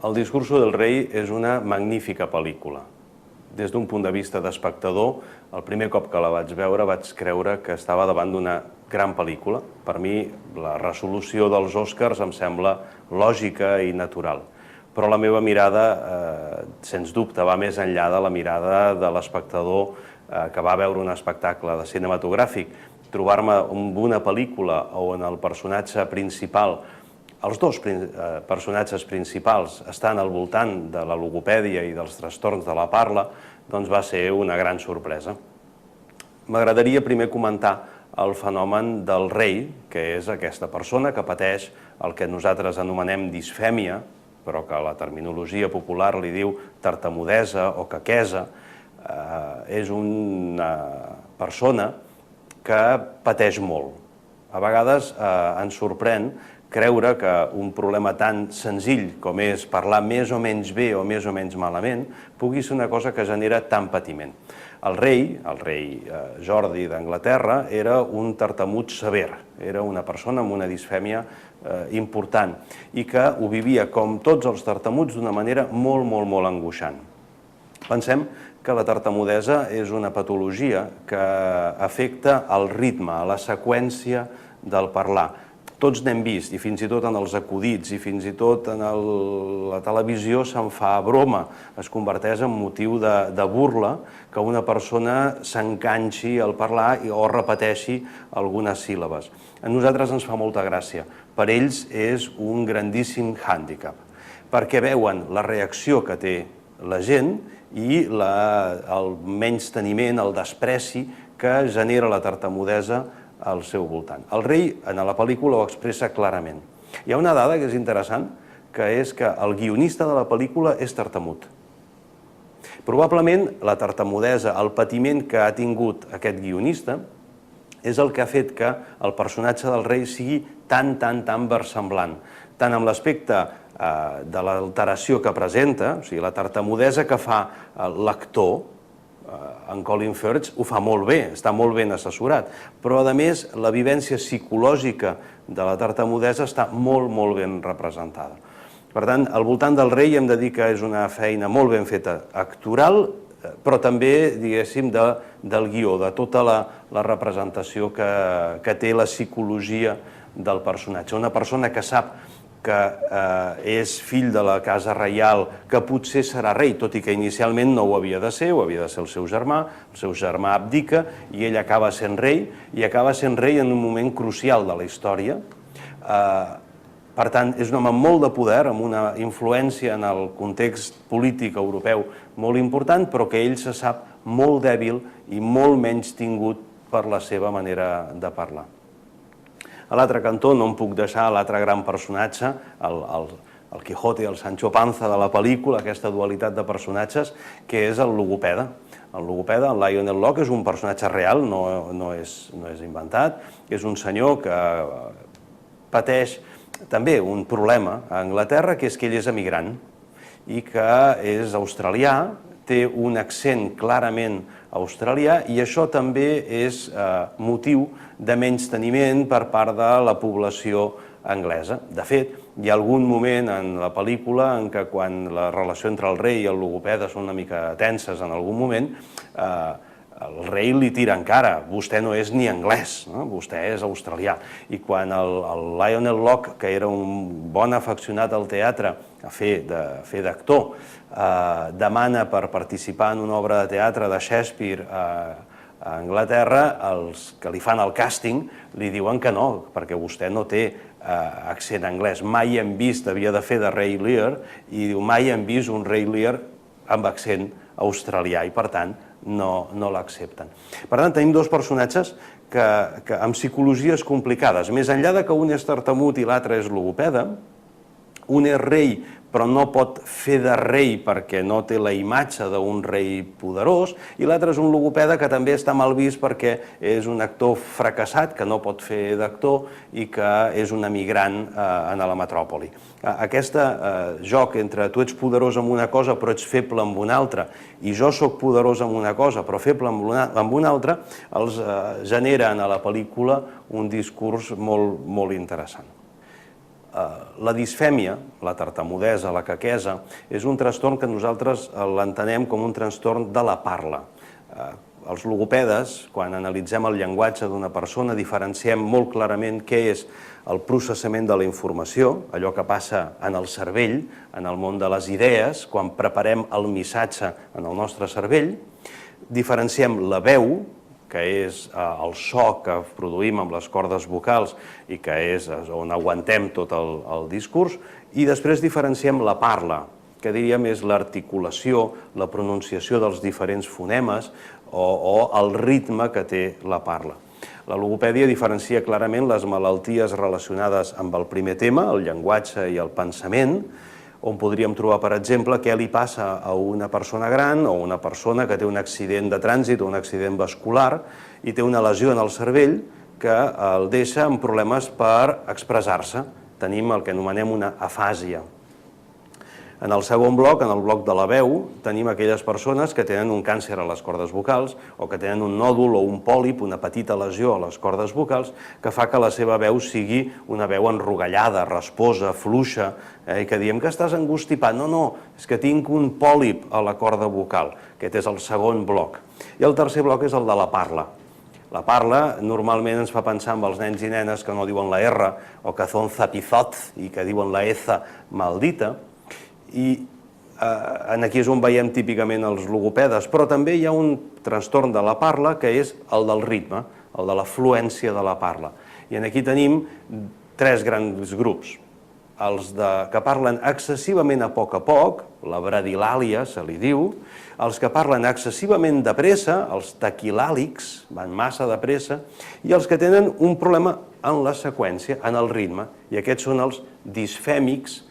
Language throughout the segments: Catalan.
El discurso del rei és una magnífica pel·lícula. Des d'un punt de vista d'espectador, el primer cop que la vaig veure vaig creure que estava davant d'una gran pel·lícula. Per mi, la resolució dels Oscars em sembla lògica i natural. Però la meva mirada, sens dubte, va més enllà de la mirada de l'espectador que va veure un espectacle cinematogràfic. Trobar-me amb una pel·lícula on el personatge principal, els dos personatges principals estan al voltant de la logopèdia i dels trastorns de la parla, doncs va ser una gran sorpresa. M'agradaria primer comentar el fenomen del rei, que és aquesta persona que pateix el que nosaltres anomenem disfèmia, però que la terminologia popular li diu tartamudesa o quequesa. És una persona que pateix molt. A vegades ens sorprèn creure que un problema tan senzill com és parlar més o menys bé o més o menys malament, pugui ser una cosa que genera tant patiment. El rei Jordi d'Anglaterra, era un tartamut sever, era una persona amb una disfèmia important i que ho vivia, com tots els tartamuts, d'una manera molt angoixant. Pensem que la tartamudesa és una patologia que afecta el ritme, la seqüència del parlar. Tots n'hem vist, i fins i tot en els acudits, i fins i tot en la televisió se'n fa broma, es converteix en motiu de burla que una persona s'enganxi al parlar o repeteixi algunes síl·labes. A nosaltres ens fa molta gràcia. Per ells és un grandíssim hàndicap, perquè veuen la reacció que té la gent i el menysteniment, el despreci que genera la tartamudesa al seu voltant. El rei, en la pel·lícula, ho expressa clarament. Hi ha una dada que és interessant, que és que el guionista de la pel·lícula és tartamut. Probablement la tartamudesa, el patiment que ha tingut aquest guionista, és el que ha fet que el personatge del rei sigui tan versemblant, tant amb l'aspecte de l'alteració que presenta, o sigui, la tartamudesa que fa l'actor, en Colin Firth, ho fa molt bé, està molt ben assessorat, però a més la vivència psicològica de la tartamudesa està molt ben representada. Per tant, al voltant del rei hem de dir que és una feina molt ben feta actoral, però també, diguéssim, del guió, de tota la representació que té la psicologia del personatge. Una persona que sap que és fill de la casa reial, que potser serà rei, tot i que inicialment no ho havia de ser, ho havia de ser el seu germà abdica i ell acaba sent rei, i acaba sent rei en un moment crucial de la història. Per tant, és un home amb molt de poder, amb una influència en el context polític europeu molt important, però que ell se sap molt dèbil i molt menys tingut per la seva manera de parlar. A l'altre cantó no em puc deixar l'altre gran personatge, el Quijote i el Sancho Panza de la pel·lícula, aquesta dualitat de personatges, que és el logopeda. El logopeda, el Lionel Locke, és un personatge real, no és inventat, és un senyor que pateix també un problema a Anglaterra, que és que ell és emigrant i que és australià, té un accent clarament australià i això també és motiu de menysteniment per part de la població anglesa. De fet, hi ha algun moment en la pel·lícula en què quan la relació entre el rei i el logopeda són una mica tenses en algun moment, el rei li tira en cara, vostè no és ni anglès, vostè és australià. I quan el Lionel Locke, que era un bon afeccionat al teatre, a fer d'actor, demana per participar en una obra de teatre de Shakespeare a Anglaterra, els que li fan el càsting li diuen que no, perquè vostè no té accent anglès. Mai hem vist, havia de fer de Rei Lear, i diu, mai hem vist un Rei Lear amb accent australià, i per tant no l'accepten. Per tant, tenim dos personatges amb psicologies complicades. Més enllà que un és tartamut i l'altre és logopeda, un és rei però no pot fer de rei perquè no té la imatge d'un rei poderós, i l'altre és un logopeda que també està mal vist perquè és un actor fracassat, que no pot fer d'actor i que és un emigrant a la metròpoli. Aquest joc entre tu ets poderós en una cosa però ets feble en una altra, i jo sóc poderós en una cosa però feble en una altra, els genera a la pel·lícula un discurs molt interessant. La disfèmia, la tartamudesa, la quequesa, és un trastorn que nosaltres l'entenem com un trastorn de la parla. Els logopedes, quan analitzem el llenguatge d'una persona, diferenciem molt clarament què és el processament de la informació, allò que passa en el cervell, en el món de les idees, quan preparem el missatge en el nostre cervell. Diferenciem la veu, que és el so que produïm amb les cordes vocals i que és on aguantem tot el discurs, i després diferenciem la parla, que diríem és l'articulació, la pronunciació dels diferents fonemes o el ritme que té la parla. La logopèdia diferencia clarament les malalties relacionades amb el primer tema, el llenguatge i el pensament, on podríem trobar, per exemple, què li passa a una persona gran o una persona que té un accident de trànsit o un accident vascular i té una lesió en el cervell que el deixa amb problemes per expressar-se. Tenim el que anomenem una afàsia. En el segon bloc, en el bloc de la veu, tenim aquelles persones que tenen un càncer a les cordes vocals o que tenen un nòdul o un pòlip, una petita lesió a les cordes vocals, que fa que la seva veu sigui una veu enrogallada, rasposa, fluixa, i que diem que estàs engostipat. No, no, és que tinc un pòlip a la corda vocal. Aquest és el segon bloc. I el tercer bloc és el de la parla. La parla normalment ens fa pensar en els nens i nenes que no diuen la R o que són zapizot i que diuen la eza maldita. I aquí és on veiem típicament els logopedes, però també hi ha un trastorn de la parla que és el del ritme, el de la fluència de la parla. I aquí tenim tres grans grups. Els que parlen excessivament a poc, la bradilàlia se li diu, els que parlen excessivament de pressa, els taquilàlics, van massa de pressa, i els que tenen un problema en la seqüència, en el ritme, i aquests són els disfèmics,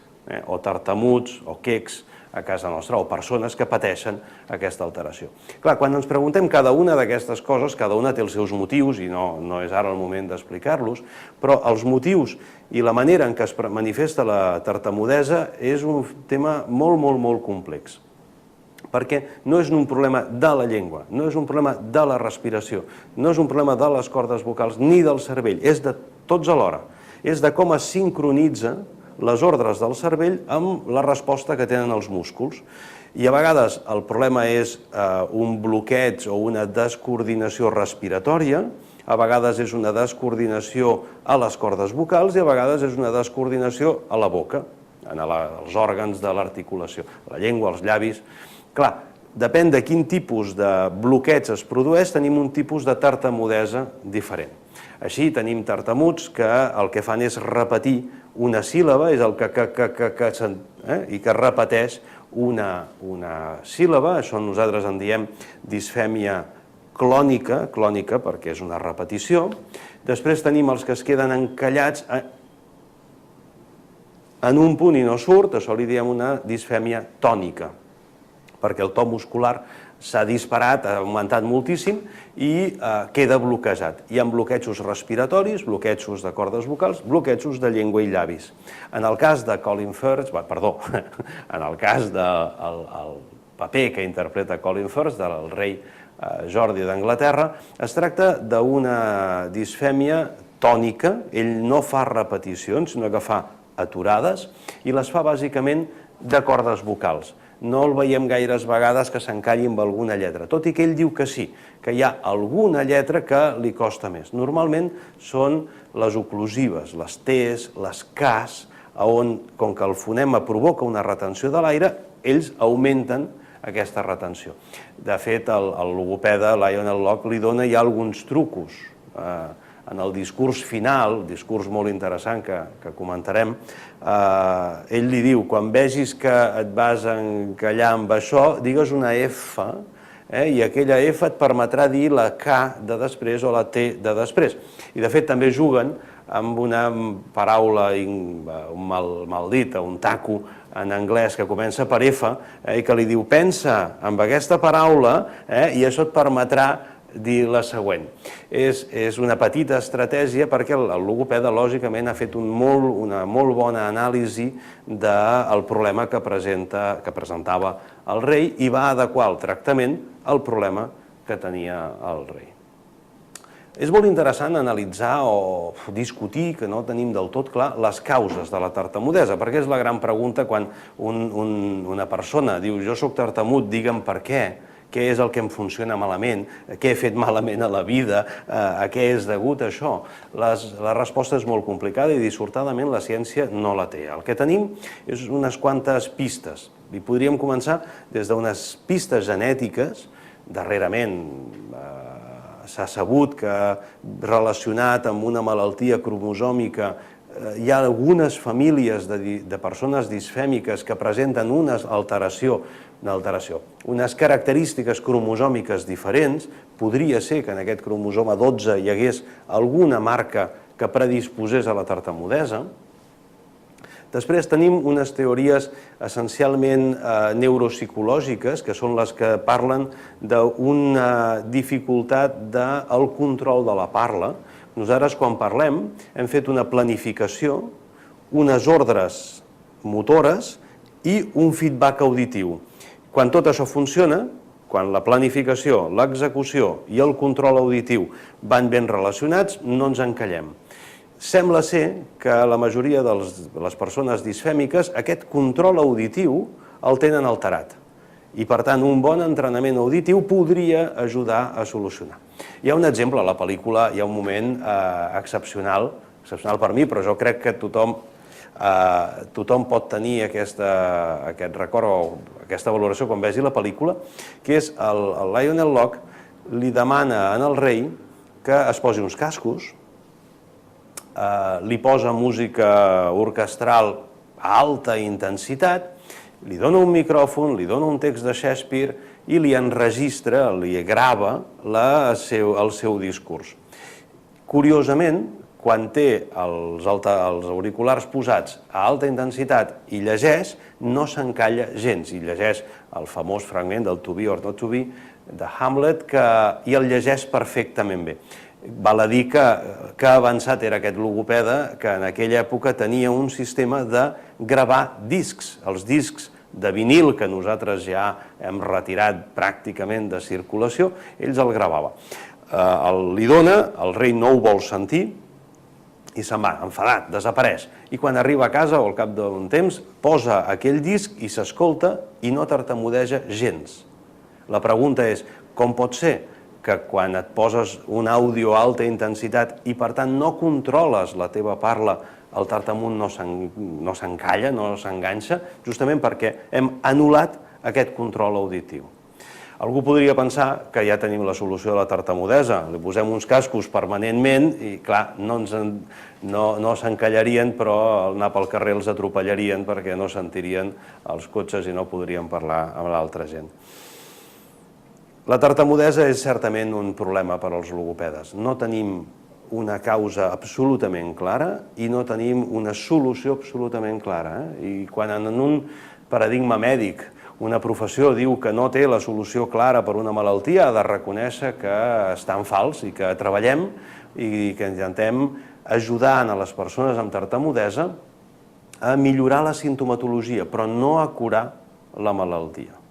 o tartamuts, o quecs, a casa nostra, o persones que pateixen aquesta alteració. Clar, quan ens preguntem cada una d'aquestes coses, cada una té els seus motius, i no és ara el moment d'explicar-los, però els motius i la manera en què es manifesta la tartamudesa és un tema molt, molt, molt complex. Perquè no és un problema de la llengua, no és un problema de la respiració, no és un problema de les cordes vocals ni del cervell, és de tots alhora. És de com es sincronitza les ordres del cervell amb la resposta que tenen els músculs. I a vegades el problema és un bloqueig o una descoordinació respiratòria, a vegades és una descoordinació a les cordes vocals i a vegades és una descoordinació a la boca, als òrgans de l'articulació, la llengua, els llavis. Clar, depèn de quin tipus de bloqueig es produeix, tenim un tipus de tartamudesa diferent. Així tenim tartamuts que el que fan és repetir una síl·laba, és el i que repeteix una síl·laba, això nosaltres en diem disfèmia clònica perquè és una repetició. Després tenim els que es queden encallats en un punt i no surt, això li diem una disfèmia tònica, perquè el to muscular s'ha disparat, ha augmentat moltíssim i queda bloquejat. Hi ha bloquejos respiratoris, bloquejos de cordes vocals, bloquejos de llengua i llavis. En el cas de Colin Firth, en el cas del paper que interpreta Colin Firth, del rei Jordi d'Anglaterra, es tracta d'una disfèmia tònica, ell no fa repeticions, sinó que fa aturades, i les fa bàsicament de cordes vocals. No el veiem gaires vegades que s'encalli amb alguna lletra, tot i que ell diu que sí, que hi ha alguna lletra que li costa més. Normalment són les oclusives, les T's, les K's, on, com que el fonema provoca una retenció de l'aire, ells augmenten aquesta retenció. De fet, el logopeda Lionel Locke li dona ja alguns trucos. En el discurs final, discurs molt interessant que comentarem, ell li diu, quan vegis que et vas encallar amb això, digues una F, i aquella F et permetrà dir la K de després o la T de després. I de fet també juguen amb una paraula maldita, un taco en anglès que comença per F, i que li diu, pensa en aquesta paraula i això et permetrà dir la següent. És una petita estratègia perquè el logopeda, lògicament, ha fet una molt bona anàlisi del problema que presentava el rei i va adequar el tractament al problema que tenia el rei. És molt interessant analitzar o discutir, que no tenim del tot clar, les causes de la tartamudesa, perquè és la gran pregunta quan una persona diu jo soc tartamut, digue'm per què és el que em funciona malament, què he fet malament a la vida, a què és degut això. La resposta és molt complicada i dissortadament la ciència no la té. El que tenim és unes quantes pistes. I podríem començar des d'unes pistes genètiques, darrerament s'ha sabut que relacionat amb una malaltia cromosòmica hi ha algunes famílies de persones disfèmiques que presenten una alteració, unes característiques cromosòmiques diferents. Podria ser que en aquest cromosoma 12 hi hagués alguna marca que predisposés a la tartamudesa. Després tenim unes teories essencialment neuropsicològiques, que són les que parlen d'una dificultat del control de la parla. Nosaltres, quan parlem, hem fet una planificació, unes ordres motores i un feedback auditiu. Quan tot això funciona, quan la planificació, l'execució i el control auditiu van ben relacionats, no ens encallem. Sembla ser que la majoria de les persones disfèmiques aquest control auditiu el tenen alterat. I, per tant, un bon entrenament auditiu podria ajudar a solucionar. Hi ha un exemple, a la pel·lícula hi ha un moment excepcional per mi, però jo crec que tothom pot tenir aquest record o aquesta valoració quan vegi la pel·lícula, que és el Lionel Locke li demana al rei que es posi uns cascos, li posa música orquestral a alta intensitat, li dona un micròfon, li dona un text de Shakespeare i li enregistra, li grava el seu discurs. Curiosament, quan té els auriculars posats a alta intensitat i llegeix, no s'encalla gens, i llegeix el famós fragment del To be or not to be de Hamlet, i el llegeix perfectament bé. Val a dir que avançat era aquest logopeda, que en aquella època tenia un sistema de gravar discs. Els discs de vinil, que nosaltres ja hem retirat pràcticament de circulació, ells el gravava. Li dona, el rei no ho vol sentir, i se'n va, enfadat, desapareix. I quan arriba a casa, o al cap d'un temps, posa aquell disc i s'escolta i no tartamudeja gens. La pregunta és, com pot ser que quan et poses un àudio a alta intensitat i, per tant, no controles la teva parla, el tartamut no s'encalla, no s'enganxa, justament perquè hem anul·lat aquest control auditiu. Algú podria pensar que ja tenim la solució de la tartamudesa, li posem uns cascos permanentment i, clar, no s'encallarien, però al anar pel carrer els atropellarien perquè no sentirien els cotxes i no podrien parlar amb l'altra gent. La tartamudesa és certament un problema per als logopedes. No tenim una causa absolutament clara i no tenim una solució absolutament clara. I quan en un paradigma mèdic una professió diu que no té la solució clara per una malaltia, ha de reconèixer que està en fals i que treballem i que intentem ajudar a les persones amb tartamudesa a millorar la simptomatologia, però no a curar la malaltia.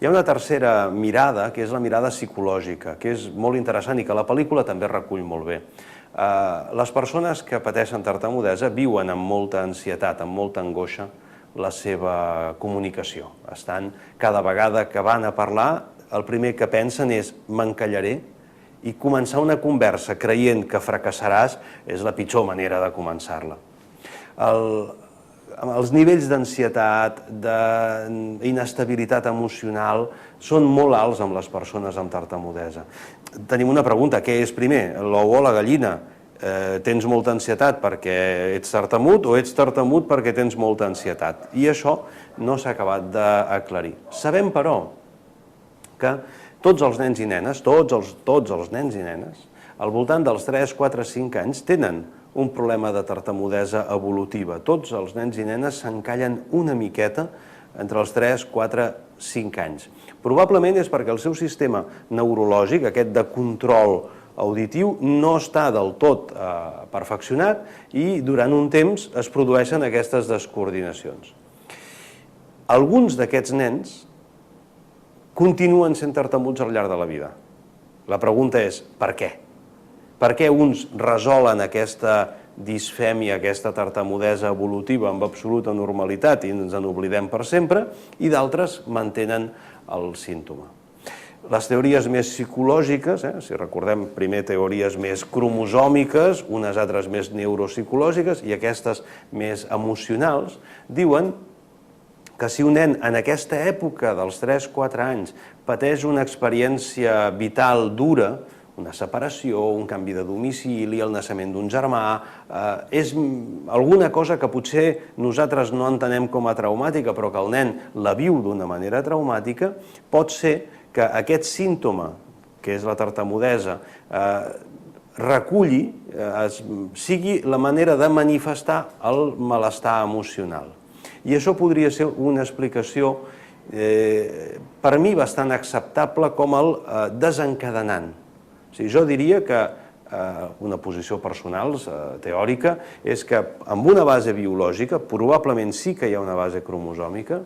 Hi ha una tercera mirada, que és la mirada psicològica, que és molt interessant i que la pel·lícula també recull molt bé. Les persones que pateixen tartamudesa viuen amb molta ansietat, amb molta angoixa, la seva comunicació. Estan, cada vegada que van a parlar, el primer que pensen és m'encallaré, i començar una conversa creient que fracassaràs és la pitjor manera de començar-la. Els nivells d'ansietat, d'inestabilitat emocional són molt alts amb les persones amb tartamudesa. Tenim una pregunta, què és primer, l'ou o la gallina? Tens molta ansietat perquè ets tartamut o ets tartamut perquè tens molta ansietat? I això no s'ha acabat d'aclarir. Sabem, però, que tots els nens i nenes, tots els nens i nenes, al voltant dels 3, 4, 5 anys, tenen un problema de tartamudesa evolutiva. Tots els nens i nenes s'encallen una miqueta entre els 3, 4, 5 anys. Probablement és perquè el seu sistema neurològic, aquest de control auditiu, no està del tot perfeccionat i durant un temps es produeixen aquestes descoordinacions. Alguns d'aquests nens continuen sent tartamuts al llarg de la vida. La pregunta és, per què? Per què uns resolen aquesta disfèmia, aquesta tartamudesa evolutiva amb absoluta normalitat i ens en oblidem per sempre, i d'altres mantenen el símptoma. Les teories més psicològiques, si recordem, primer teories més cromosòmiques, unes altres més neuropsicològiques i aquestes més emocionals, diuen que si un nen en aquesta època dels 3-4 anys pateix una experiència vital dura, una separació, un canvi de domicili, el naixement d'un germà, és alguna cosa que potser nosaltres no entenem com a traumàtica, però que el nen la viu d'una manera traumàtica, pot ser que aquest símptoma, que és la tartamudesa, reculli, sigui la manera de manifestar el malestar emocional. I això podria ser una explicació, per mi, bastant acceptable com el desencadenant. Jo diria que una posició personal, teòrica, és que amb una base biològica, probablement sí que hi ha una base cromosòmica,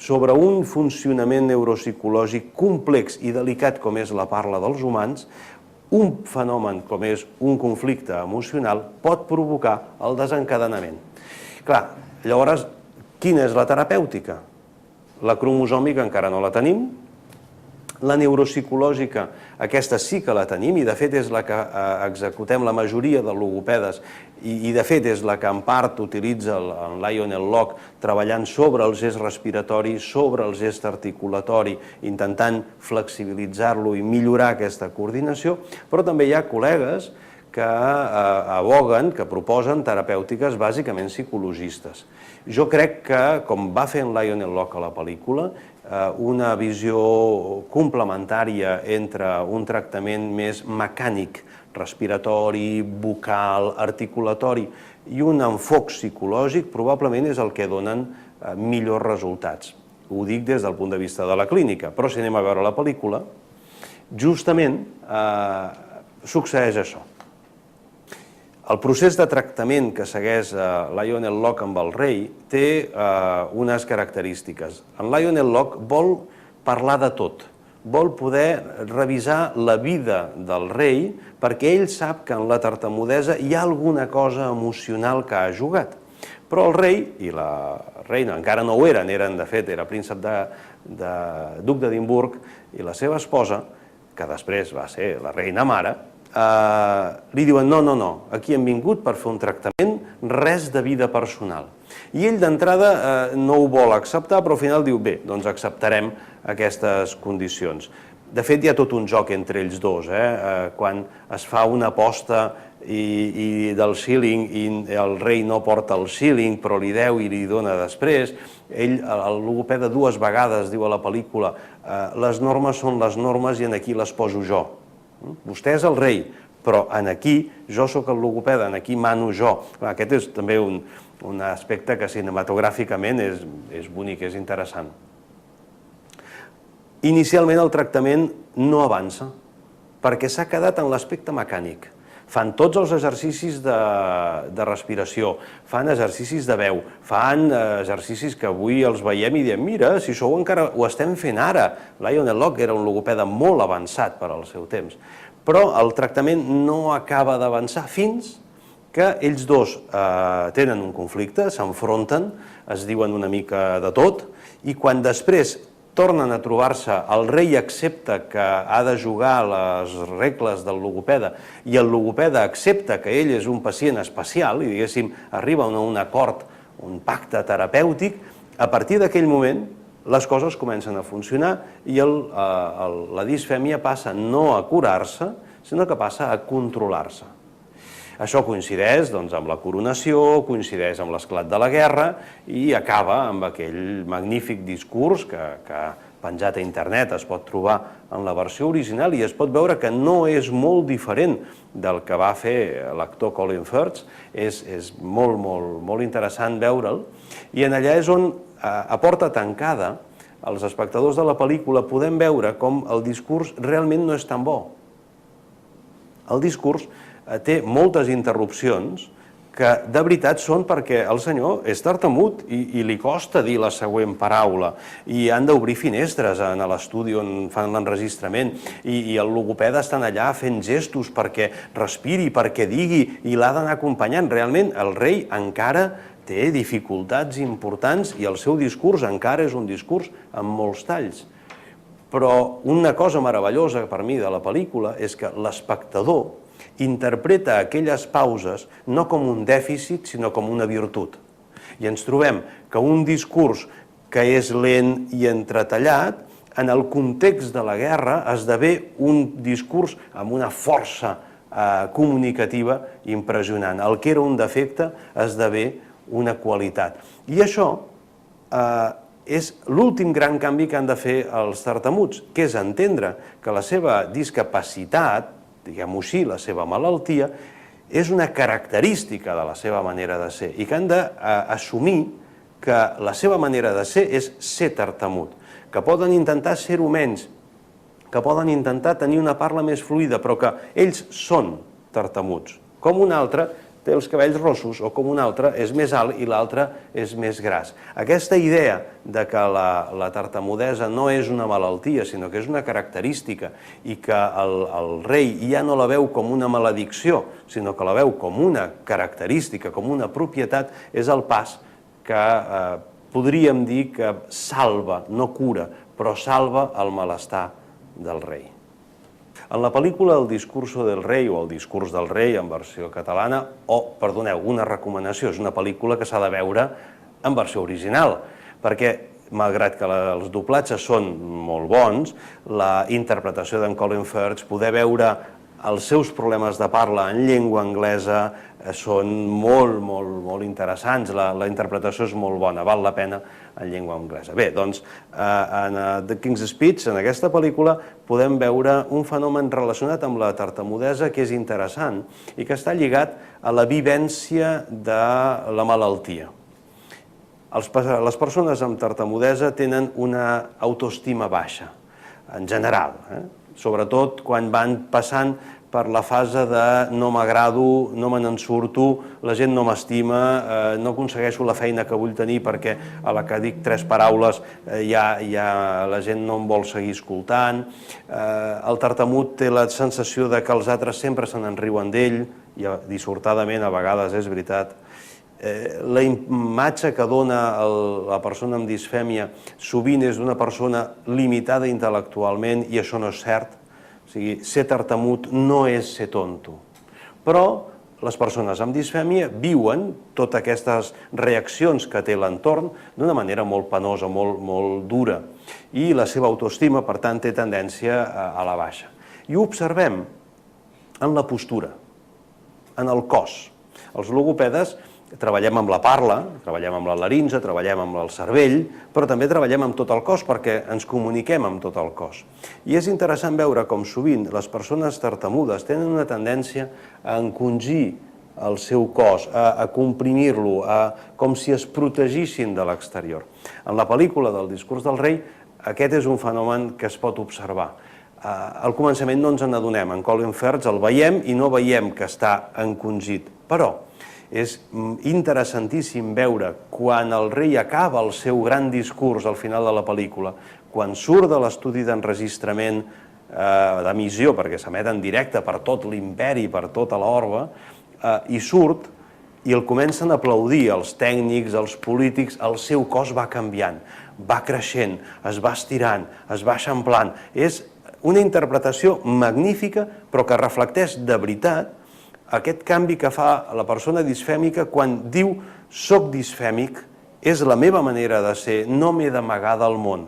sobre un funcionament neuropsicològic complex i delicat com és la parla dels humans, un fenomen com és un conflicte emocional pot provocar el desencadenament. Clar, llavors, quina és la terapèutica? La cromosòmica encara no la tenim. La neuropsicològica, aquesta sí que la tenim i de fet és la que executem la majoria de logopedes i de fet és la que en part utilitza el Lionel Locke treballant sobre el gest respiratori, sobre el gest articulatori, intentant flexibilitzar-lo i millorar aquesta coordinació, però també hi ha col·legues que aboguen, que proposen terapèutiques bàsicament psicologistes. Jo crec que, com va fer en Lionel Locke a la pel·lícula, una visió complementària entre un tractament més mecànic, respiratori, vocal, articulatori, i un enfoc psicològic probablement és el que donen millors resultats. Ho dic des del punt de vista de la clínica, però si anem a veure la pel·lícula, justament succeeix això. El procés de tractament que segueix Lionel Locke amb el rei té unes característiques. En Lionel Locke vol parlar de tot, vol poder revisar la vida del rei perquè ell sap que en la tartamudesa hi ha alguna cosa emocional que ha jugat. Però el rei i la reina encara no ho eren, de fet, era príncep de duc d'Edimburg, i la seva esposa, que després va ser la reina mare, li diuen no, aquí hem vingut per fer un tractament, res de vida personal. I ell d'entrada no ho vol acceptar, però al final diu, bé, doncs acceptarem aquestes condicions. De fet, hi ha tot un joc entre ells dos, quan es fa una aposta del shilling i el rei no porta el shilling, però li deu i li dona després. Ell, el logopeda, 2 vegades diu a la pel·lícula les normes són les normes i aquí les poso jo. Vostè és el rei, però aquí jo sóc el logopeda, aquí mano jo. Aquest és també un aspecte que cinematogràficament és bonic, és interessant. Inicialment el tractament no avança, perquè s'ha quedat en l'aspecte mecànic. Fan tots els exercicis de respiració, fan exercicis de veu, fan exercicis que avui els veiem i diem, mira, si això encara ho estem fent ara. Lionel Locke era un logopeda molt avançat per al seu temps, però el tractament no acaba d'avançar fins que ells dos tenen un conflicte, s'enfronten, es diuen una mica de tot, i quan després tornen a trobar-se, el rei accepta que ha de jugar les regles del logopeda i el logopeda accepta que ell és un pacient especial i, diguéssim, arriba a un acord, un pacte terapèutic, a partir d'aquell moment les coses comencen a funcionar i la disfèmia passa no a curar-se, sinó que passa a controlar-se. Això coincideix amb la coronació, coincideix amb l'esclat de la guerra i acaba amb aquell magnífic discurs que penjat a internet es pot trobar en la versió original i es pot veure que no és molt diferent del que va fer l'actor Colin Firth. És molt interessant veure'l i en allà és on, a porta tancada, els espectadors de la pel·lícula podem veure com el discurs realment no és tan bo. El discurs té moltes interrupcions que de veritat són perquè el senyor és tartamut i li costa dir la següent paraula i han d'obrir finestres en l'estudi on fan l'enregistrament i el logopeda estan allà fent gestos perquè respiri, perquè digui i l'ha d'anar acompanyant. Realment el rei encara té dificultats importants i el seu discurs encara és un discurs amb molts talls. Però una cosa meravellosa per mi de la pel·lícula és que l'espectador interpreta aquelles pauses no com un dèficit, sinó com una virtut. I ens trobem que un discurs que és lent i entretallat, en el context de la guerra, esdevé un discurs amb una força comunicativa impressionant. El que era un defecte esdevé una qualitat. I això és l'últim gran canvi que han de fer els tartamuts, que és entendre que la seva discapacitat, diguem-ho així, la seva malaltia, és una característica de la seva manera de ser i que han d'assumir que la seva manera de ser és ser tartamut, que poden intentar ser-ho menys, que poden intentar tenir una parla més fluida, però que ells són tartamuts, com un altre té els cabells rossos o com un altre és més alt i l'altre és més gras. Aquesta idea de que la tartamudesa no és una malaltia, sinó que és una característica i que el rei ja no la veu com una maledicció, sinó que la veu com una característica, com una propietat, és el pas que podríem dir que salva, no cura, però salva el malestar del rei. En la pel·lícula El discurso del rei o El discurs del rei en versió catalana, perdoneu, una recomanació, és una pel·lícula que s'ha de veure en versió original, perquè malgrat que els doblatges són molt bons, la interpretació d'en Colin Firth, poder veure els seus problemes de parla en llengua anglesa són molt interessants, la interpretació és molt bona, val la pena en llengua anglesa. Bé, doncs, en The King's Speech, en aquesta pel·lícula, podem veure un fenomen relacionat amb la tartamudesa que és interessant i que està lligat a la vivència de la malaltia. Les persones amb tartamudesa tenen una autoestima baixa, en general, sobretot quan van passant per la fase de no m'agrado, no me n'en surto, la gent no m'estima, no aconsegueixo la feina que vull tenir perquè a la que dic 3 paraules ja la gent no em vol seguir escoltant. El tartamut té la sensació de que els altres sempre se n'en riuen d'ell, i dissortadament a vegades és veritat. La imatge que dona la persona amb disfèmia sovint és d'una persona limitada intel·lectualment i això no és cert. O sigui, ser tartamut no és ser tonto. Però les persones amb disfèmia viuen totes aquestes reaccions que té l'entorn d'una manera molt penosa, molt dura. I la seva autoestima, per tant, té tendència a la baixa. I ho observem en la postura, en el cos. Els logopedes treballem amb la parla, treballem amb la laringe, treballem amb el cervell, però també treballem amb tot el cos perquè ens comuniquem amb tot el cos. I és interessant veure com sovint les persones tartamudes tenen una tendència a encongir el seu cos, a comprimir-lo, com si es protegissin de l'exterior. En la pel·lícula del discurs del rei, aquest és un fenomen que es pot observar. Al començament no ens n'adonem, en Colin Firth el veiem i no veiem que està encongit, però és interessantíssim veure quan el rei acaba el seu gran discurs al final de la pel·lícula, quan surt de l'estudi d'enregistrament d'emissió, perquè s'emet en directe per tot l'imperi, per tota l'orba, i surt i el comencen a aplaudir els tècnics, els polítics, el seu cos va canviant, va creixent, es va estirant, es va eixamplant. És una interpretació magnífica, però que reflecteix de veritat aquest canvi que fa la persona disfèmica quan diu «soc disfèmic, és la meva manera de ser, no m'he d'amagar del món».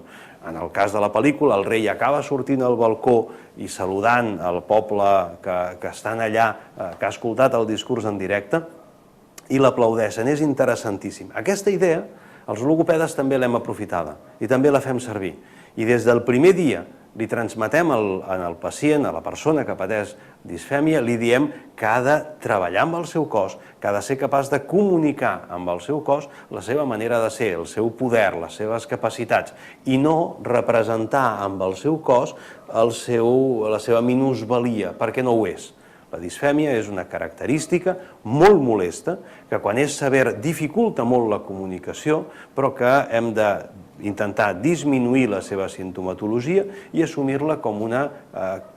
En el cas de la pel·lícula, el rei acaba sortint al balcó i saludant el poble que estan allà, que ha escoltat el discurs en directe, i l'aplaudeixen. És interessantíssim. Aquesta idea, els logopedes també l'hem aprofitada i també la fem servir. I des del primer dia li transmetem al pacient, a la persona que pateix disfèmia, li diem que ha de treballar amb el seu cos, que ha de ser capaç de comunicar amb el seu cos la seva manera de ser, el seu poder, les seves capacitats, i no representar amb el seu cos la seva minusvalia, perquè no ho és. La disfèmia és una característica molt molesta que quan és sever dificulta molt la comunicació, però que hem d'intentar disminuir la seva simptomatologia i assumir-la com una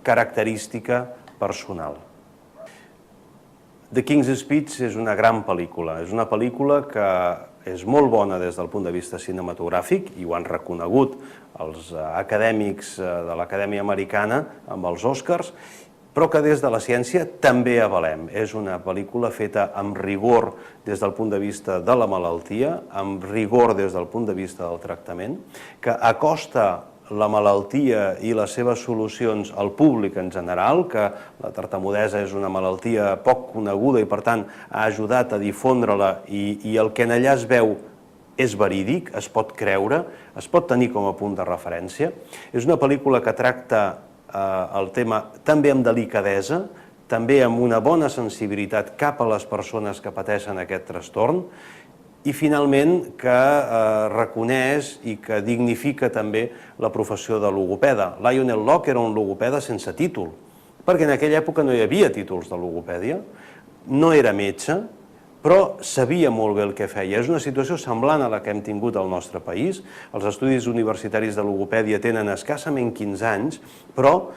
característica personal. The King's Speech és una gran pel·lícula. És una pel·lícula que és molt bona des del punt de vista cinematogràfic, i ho han reconegut els acadèmics de l'Acadèmia Americana amb els Oscars, però que des de la ciència també avalem. És una pel·lícula feta amb rigor des del punt de vista de la malaltia, amb rigor des del punt de vista del tractament, que acosta la malaltia i les seves solucions al públic en general, que la tartamudesa és una malaltia poc coneguda i per tant ha ajudat a difondre-la i el que en allà es veu és verídic, es pot creure, es pot tenir com a punt de referència. És una pel·lícula que tracta el tema també amb delicadesa, també amb una bona sensibilitat cap a les persones que pateixen aquest trastorn, i finalment que reconeix i que dignifica també la professió de logopeda. Lionel Locke era un logopeda sense títol, perquè en aquella època no hi havia títols de logopèdia, no era metge, però sabia molt bé el que feia. És una situació semblant a la que hem tingut al nostre país. Els estudis universitaris de logopèdia tenen escassament 15 anys, però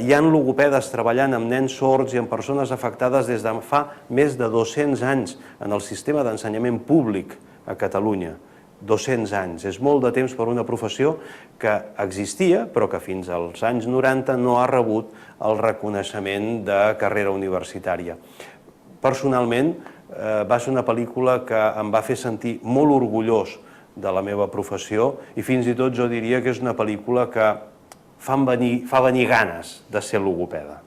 hi ha logopedes treballant amb nens sords i amb persones afectades des de fa més de 200 anys en el sistema d'ensenyament públic a Catalunya. 200 anys. És molt de temps per una professió que existia, però que fins als anys 90 no ha rebut el reconeixement de carrera universitària. Personalment, va ser una pel·lícula que em va fer sentir molt orgullós de la meva professió i fins i tot jo diria que és una pel·lícula que fa venir ganes de ser logopeda.